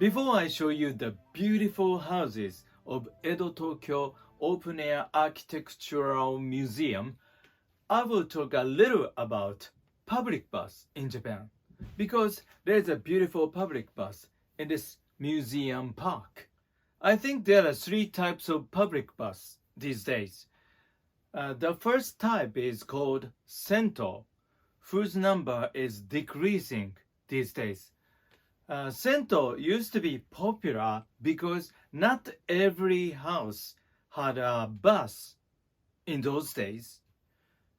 Before I show you the beautiful houses of Edo Tokyo Open Air Architectural Museum, I will talk a little about public bus in Japan because there's a beautiful public bus in this museum park. I think there are three types of public bus these days. The first type is called Sento, whose number is decreasing these days. Sento used to be popular because not every house had a bus in those days.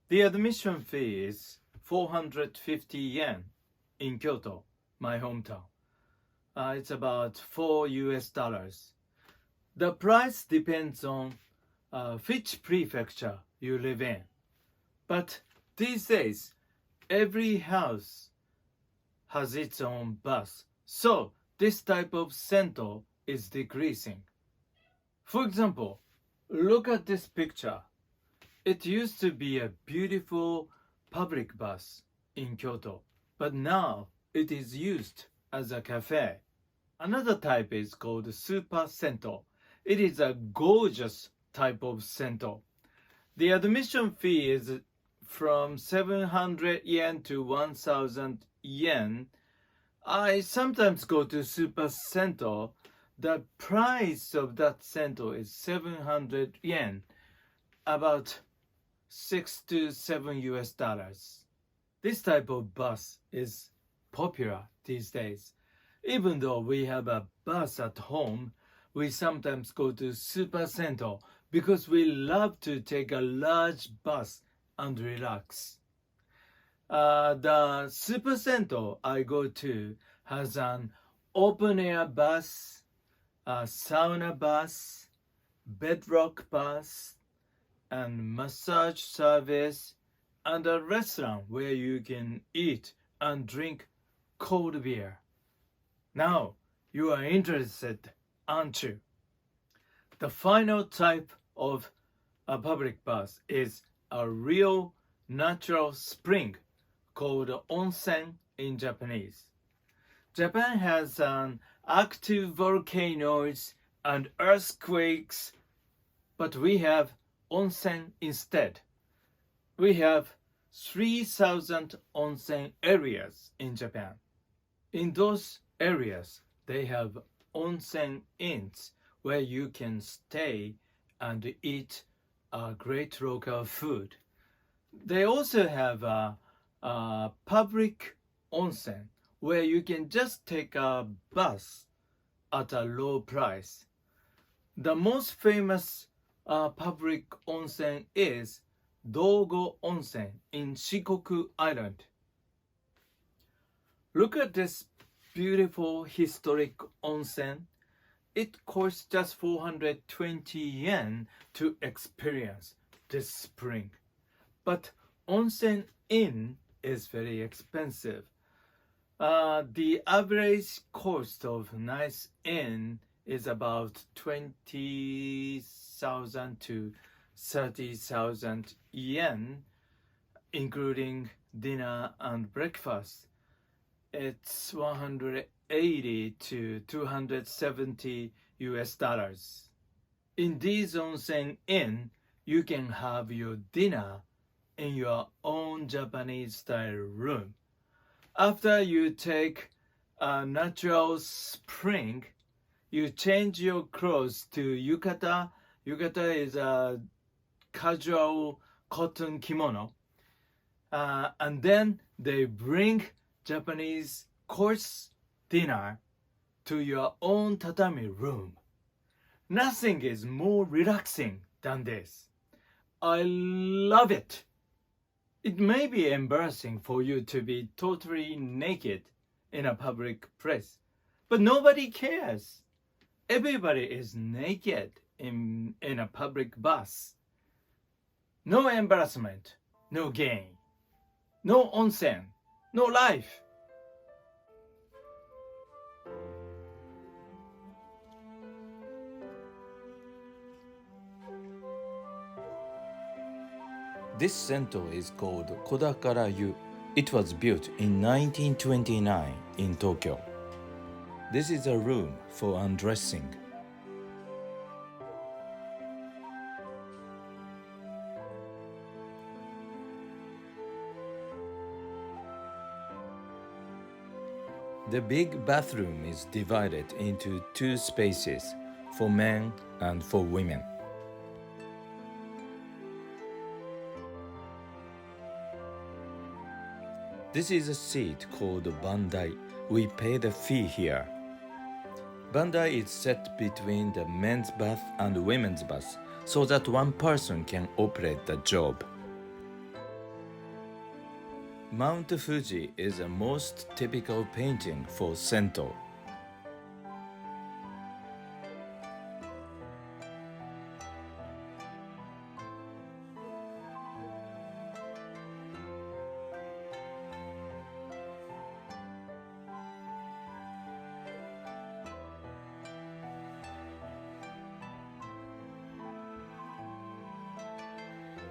The admission fee is 450 yen in Kyoto, my hometown. It's about $4. The price depends on which prefecture you live in. But these days, every house has its own bus. So this type of Sento is decreasing. For example, look at this picture. It used to be a beautiful public bus in Kyoto, but now it is used as a cafe. Another type is called Super Sento. It is a gorgeous type of Sento. The admission fee is from 700 yen to 1000 yen. I sometimes go to Super Sento. The price of that Sento is 700 yen, about $6 to $7. This type of bus is popular these days. Even though we have a bus at home, we sometimes go to Super Sento because we love to take a large bus and relax. The Super Sento I go to has an open air bus, a sauna bus, bedrock bus, and massage service, and a restaurant where you can eat and drink cold beer. Now, you are interested, aren't you? The final type of a public bus is a real natural spring called Onsen in Japanese. Japan has active volcanoes and earthquakes, but we have onsen instead. We have 3,000 onsen areas in Japan. In those areas, they have onsen inns where you can stay and eat great local food. They also have a public onsen where you can just take a bus at a low price. The most famous public onsen is Dogo Onsen in Shikoku Island. Look at this beautiful historic onsen. It costs just 420 yen to experience this spring. But onsen inn is very expensive. The average cost of nice inn is about 20,000 to 30,000 yen, including dinner and breakfast. It's 180 to 270 $. In these onsen inn, you can have your dinner in your own Japanese style room. After you take a natural spring, you change your clothes to yukata. Yukata is a casual cotton kimono. And then they bring Japanese course dinner to your own tatami room. Nothing is more relaxing than this. I love it. It may be embarrassing for you to be totally naked in a public place, but nobody cares. Everybody is naked in a public bus. No embarrassment, no gain, no onsen, no life. This Sento is called Kodakara-yu. It was built in 1929 in Tokyo. This is a room for undressing. The big bathroom is divided into two spaces, for men and for women. This is a seat called bandai. We pay the fee here. Bandai is set between the men's bath and women's bath so that one person can operate the job. Mount Fuji is a most typical painting for Sento.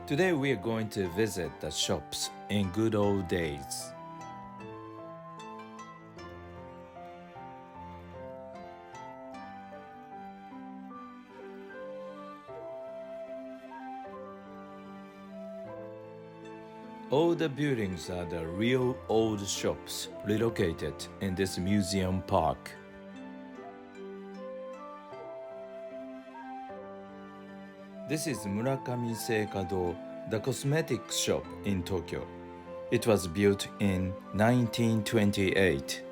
Today we are going to visit the shops in good old days. All the buildings are the real old shops relocated in this museum park. This is Murakami Seikado, the cosmetics shop in Tokyo. It was built in 1928.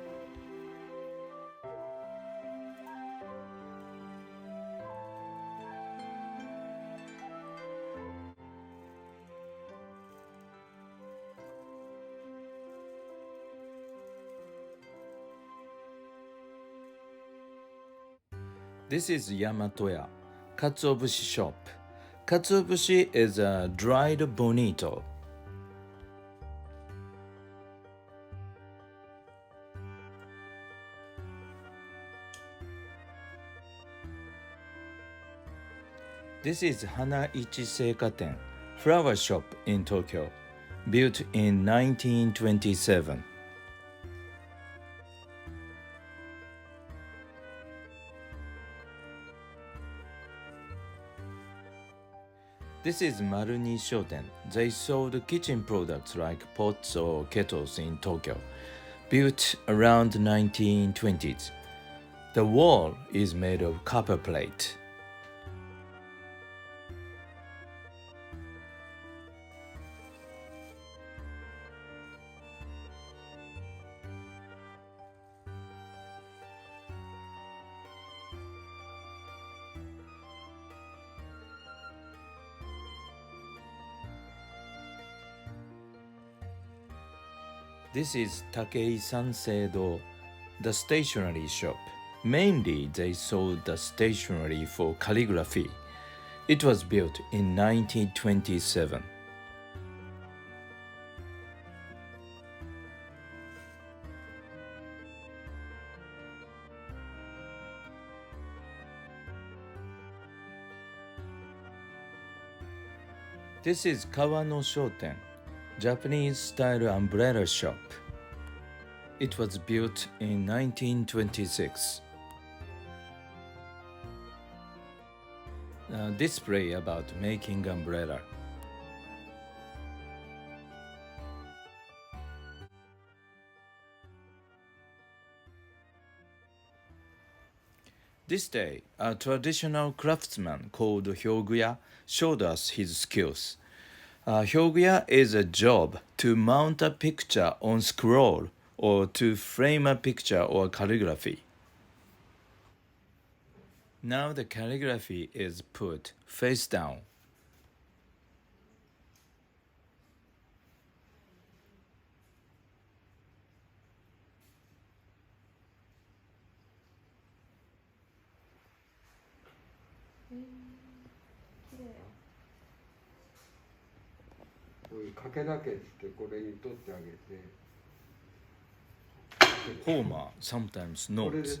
This is Yamatoya, Katsuobushi shop. Katsuobushi is a dried bonito. This is Hanaichi Seikaten, flower shop in Tokyo, built in 1927. This is Maruni Shoten. They sold kitchen products like pots or kettles in Tokyo, built around 1920s. The wall is made of copper plate. This is Takei Sanseido, the stationery shop. Mainly they sold the stationery for calligraphy. It was built in 1927. This is Kawano Shoten, Japanese-style umbrella shop. It was built in 1926. A display about making umbrella. This day, a traditional craftsman called Hyoguya showed us his skills. Hyoguya is a job to mount a picture on scroll or to frame a picture or calligraphy. Now the calligraphy is put face down. Homer sometimes notes.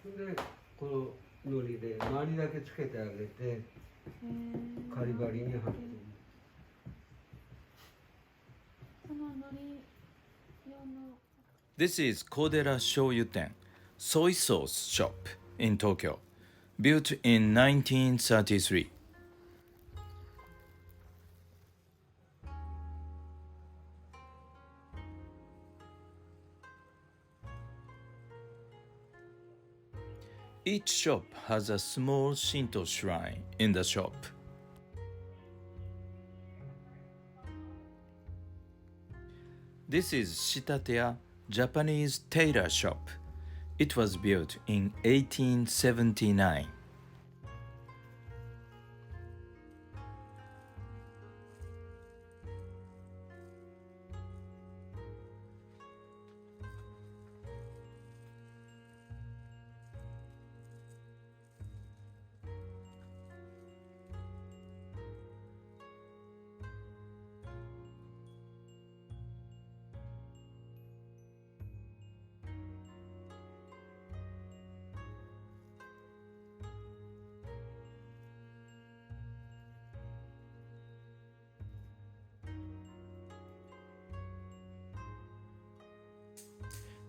でこの糊で周りだけつけてあげてカリバリに貼ってる。その糊用の This is Kodera Shoyuten, soy sauce shop in Tokyo, built in 1933. Each shop has a small Sento shrine in the shop. This is Shitateya, Japanese tailor shop. It was built in 1879.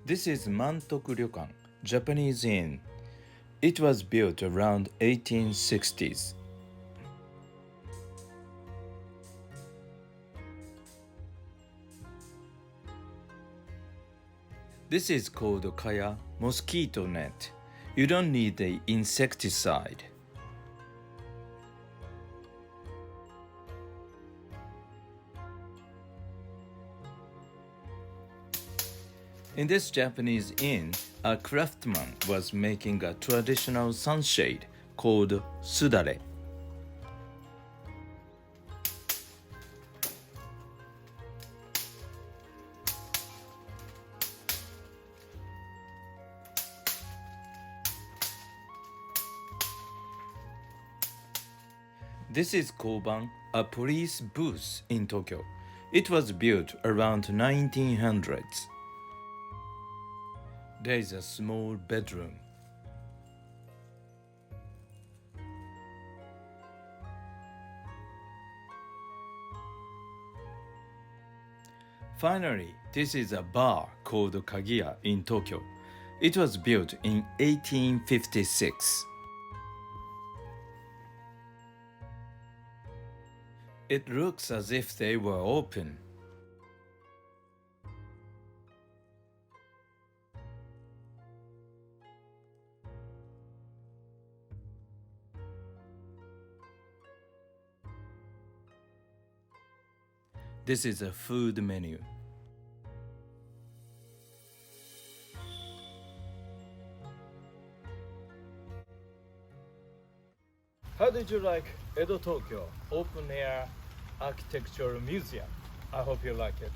This is Mantoku Ryokan, Japanese inn. It was built around 1860s. This is called Kaya mosquito net. You don't need the insecticide. In this Japanese inn, a craftsman was making a traditional sunshade called sudare. This is Koban, a police booth in Tokyo. It was built around 1900s. There is a small bedroom. Finally, this is a bar called Kagiya in Tokyo. It was built in 1856. It looks as if they were open. This is a food menu. How did you like Edo Tokyo Open Air Architectural Museum? I hope you like it.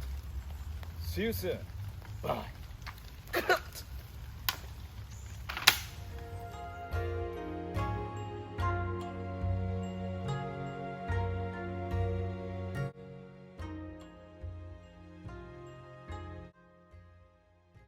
See you soon. Bye.